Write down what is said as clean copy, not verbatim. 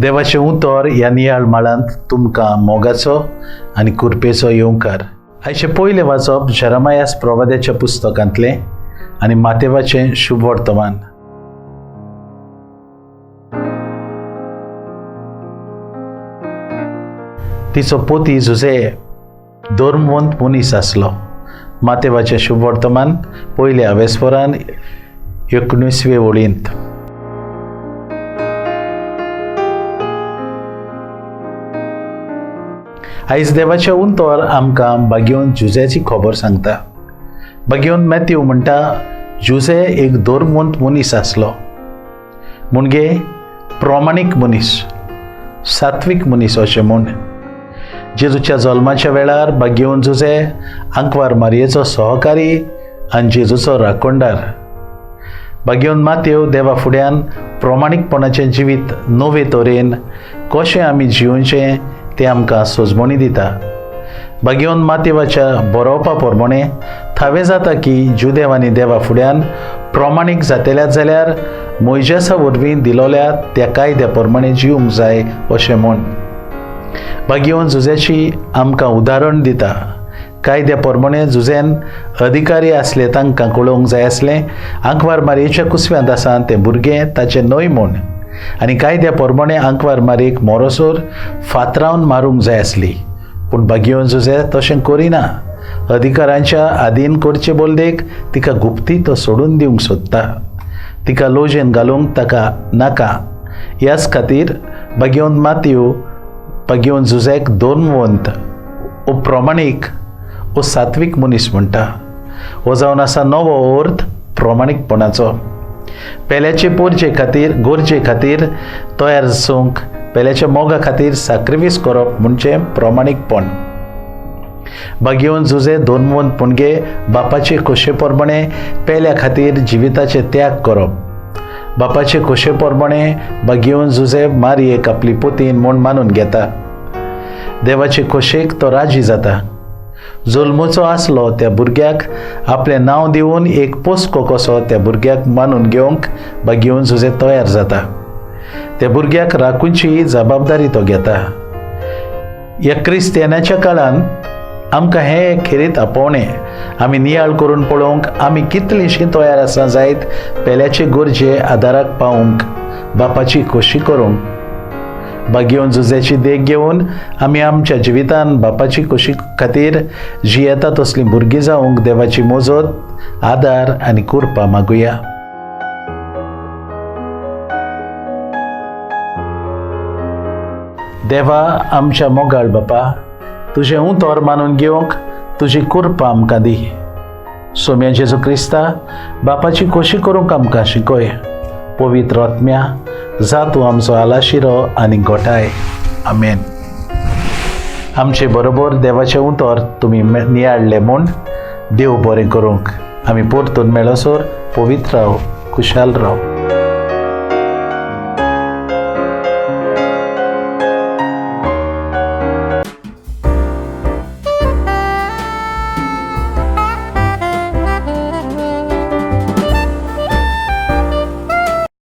देवाचे उतर ह्या नियाळ माळांत तुमकां मोगाचो आनी कृपेचो येवकार. आयचे पयले वाचप जेरेमायास प्रवाद्याच्या पुस्तकांतले आनी मातेवाचें शुभ वर्तमान. तिचो पोती जुजे धोर्मवंत मुनीस आसलो. मातेवाचें शुभ वर्तमान पयल्या वेस्परान 19वे ओळींत. आयज देवाचें उतर आमकां बागेवन जुजेची खबर सांगता. बागेवन मॅथ्यू म्हणटा जुजे एक धोर्मवंत मनीस आसलो. म्हणजे प्रामाणीक मनीस, सात्वीक मनीस अशें म्हूण. जेजूच्या जल्माच्या वेळार बागेवन जुजे आंकवार मारयेचो सहकारी आनी जेजूचो राखणदार. बागेवन मातयेव देवा फुड्यान प्रामाणीकपणाचें जिवीत नवे तरेन कशें आमी जिवचें तें आमकां सोजमणी दिता. बागेवन मातयेवाच्या बरोवपा प्रमाणें थावे जाता की जुदेवांनी देवा फुड्यान प्रामाणीक जातल्यात जाल्यार मोइजेसा वरवीं दिलोल्या त्या कायद्या प्रमाणें जिवंक जाय अशें म्हूण. बागेवन जुजेची आमकां उदाहरण दिता. कायद्या प्रमाणें जुजेन अधिकारी आसले तांकां कळोवंक जाय आसलें आंकवार मारयेच्या कुसव्यांत आसा तें भुरगें ताचें न्हय म्हूण. आनी कायद्या प्रमाणें आंकवार मारयेक मोरोसोर फातरावन मारूंक जाय आसली. पूण बागेवन जुजे तशें करिना. अधिकारांच्या आधीन करचे बोलदेक तिका गुप्ती तो सोडून दिवंक सोदता. तिका लोजेन घालूंक ताका नाका. ह्याच खातीर बागेवन मातयेव बागेवन जुजेक धोर्मवंत ओ प्रामाणीक ओ सात्वीक मनीस म्हणटा. हो जावन आसा नवो अर्थ प्रामाणीकपणाचो. पेल्याचे गोरजे खातीर तयार आसूंक, पेल्याच्या मोगा खातीर सॅक्रिफायस करप म्हणजे प्रामाणीकपण. बागेवन जुजे धोर्मवंत म्हणजे बापाचे खोशे प्रमाणें पेल्या खातीर जिविताचे त्याग करप. बापाचे खोशे प्रमाणें बागेवन जुजे मारयेक आपली पोतीन म्हूण मानून घेता. देवाचे खोशेक तो राजी जाता. जल्मूचो आसलो त्या भुरग्याक आपलें नांव दिवन एक पोस्को कसो त्या भुरग्याक मानून घेवंक बागेवन जुजे तयार जाता. त्या भुरग्याक राखूंची जबाबदारी तो घेता. ह्या क्रिस्तियानाच्या काळांत आमकां हें खेरीत आपोवणें आमी नियाळ करून पळोवंक आमी कितलींशीं तयार आसा जायत पेल्याचे गरजे आदाराक पावूंक, बापाची खोशी करूंक. बागेवन जुजेची देख घेवन आमी आमच्या जिवितान बापाची खोशी खातीर जी येता तसली भुरगीं जावंक देवाची मोजत, आदार आनी कृपा मागुया. देवा आमच्या मोगाळ बापा, तुजें उतर मानून घेवंक तुजी कृपा आमकां दी. सोम्या जेजू क्रिस्ता, बापाची खोशी करूंक आमकां शिकय. पवित्र आत्म्या, जा तूं आमचो आलाशिरो आनी घोटाय. आमेन. आमचे बरोबर देवाचें उतर तुमी नियाळ्ळें म्हूण देव बरें करूंक. आमी परतून मेळसोर पवित्र राव, खुशाल राव.